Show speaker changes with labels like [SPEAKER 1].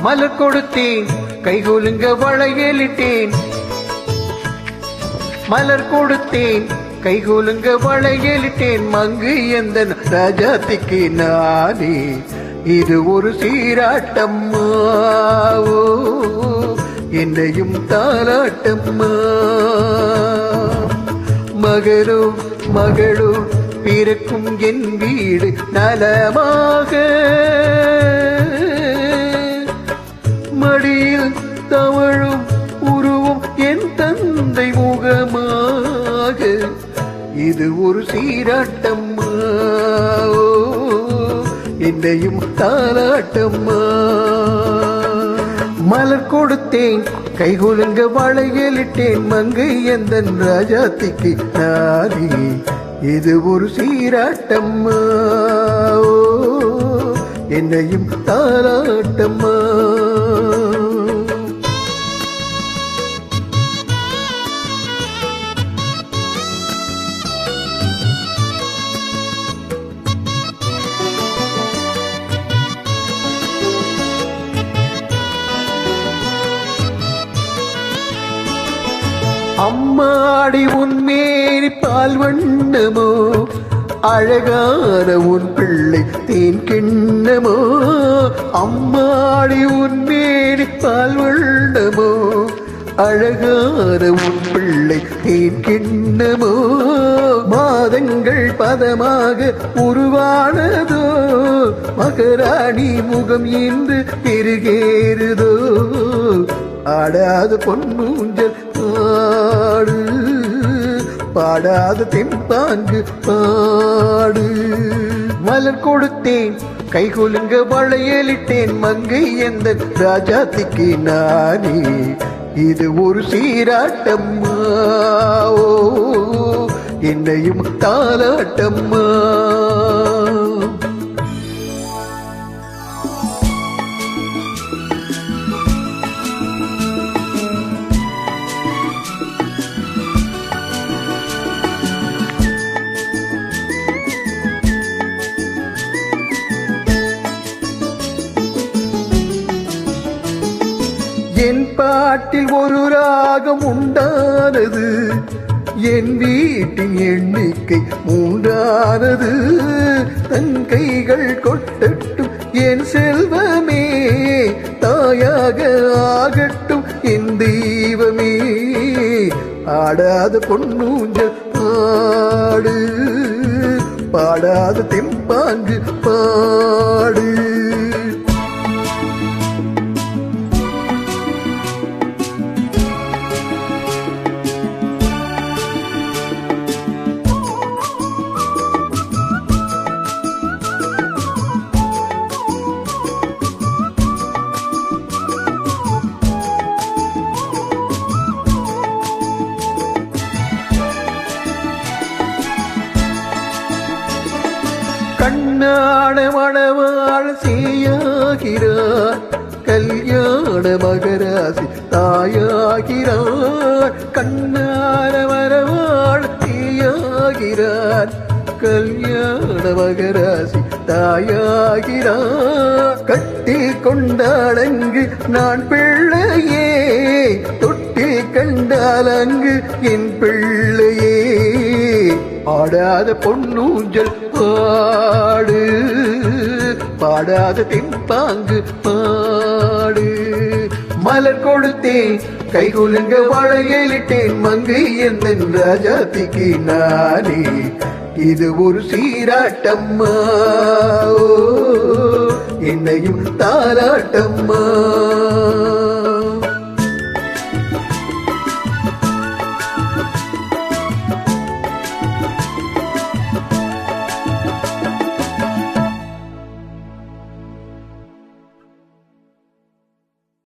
[SPEAKER 1] மலர் கொடுத்தேன் கைகொலுங்க வளையலிட்டேன். மலர் கொடுத்தேன் கைகொலுங்க வளையலிட்டேன். மங்கு எந்த ராஜாத்திக்கு நானே இது ஒரு சீராட்டம்மா, என்னையும் தாலாட்டம்மா. மகளோ மகளோ பிறக்கும் என் வீடு நலமாக, மடியில் தவழும் உருவும் என் தந்தை முகமாக. இது ஒரு சீராட்டம்மா, என்னையும் தாலாட்டம்மா. மலர் கொடுத்தேன் கைகொலுங்க வளையலிட்டேன். மங்கை எந்தன் ராஜாத்திக்கு நானே இது ஒரு சீராட்டம்மா, என்னையும் தாலாட்டம்மா. அம்மாடி உன் மேரி பால் வண்ணமோ, அழகான உன் பிள்ளை தேன் கிண்ணமோ. அம்மாடி உன் மேரி பால் வண்ணமோ, அழகான உன் பிள்ளை தேன் கிண்ணமோ. மாதங்கள் பதமாக உருவானதோ, மகராணி முகம் இன்று பெருகேறுதோ. ஆடாத பொன்னூஞ்சல் பாடு, பாடாத தெம்பாங்கு பாடு. மலர் கொடுத்தேன் கைகொலுங்க வளையலிட்டேன். மங்கை எந்த ராஜாத்திக்கு நானே இது ஒரு சீராட்டம்மா, என்னையும் தாலாட்டம்மா. என் பாட்டில் ஒரு ராகம் உண்டானது, என் வீட்டின் எண்ணிக்கை 3ஆனது. தன் கைகள் கொட்டட்டும் என் செல்வமே, தாயாக ஆகட்டும் என் தெய்வமே. ஆடாத பொன்னூஞ்சல் பாடு, பாடாத தெம்பாங்கு பாடு. கண்ணாட மணவாழ செய்யாகிறார், கல்யாண மகராசி தாயாகிறார். கண்ணாட மணவாழ செய்யாகிறார், கல்யாண மகராசி தாயாகிறார். கட்டி கொண்டாடங்கு நான் பிள்ளையே, தொட்டி கண்டாலங்கு என் பிள்ளையே. ஆடாத பொன்னூஞ்சல் பாடு, பாடாத தெம்பாங்கு பாடு. மலர் கொடுத்தேன் கைகொலுங்க வளையலிட்டேன். மங்கை எந்தன் ராஜாத்திக்கு நானே இது ஒரு சீராட்டம்மா, என்னையும் தாலாட்டம்மா.